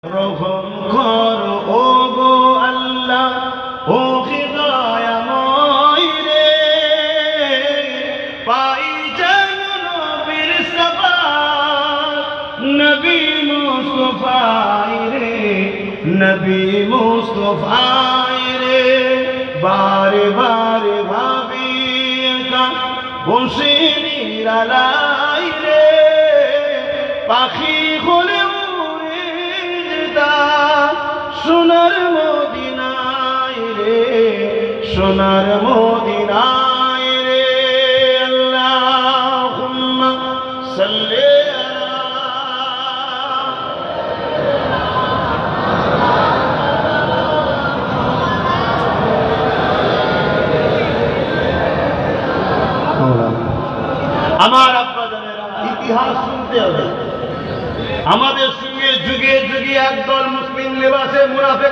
রহম করো ও গো আল্লাহ, ও হৃদয়ময় রে, পাই যেন নবীর সাফাত, নবী মুস্তাফাই রে, নবী মুস্তাফাই রে। বারে বারে ভাবি একা বসে নিরালাই রে, পাখি হলে সোনার মদিনায় রে, সোনার মদিনায় রে। আল্লাহুম্মা সাল্লি আমার আব্বাজানেরা, ইতিহাস শুনতে হবে। আমাদের সঙ্গে যুগে যুগে একদল মুসলিম লেবাসে মুনাফিক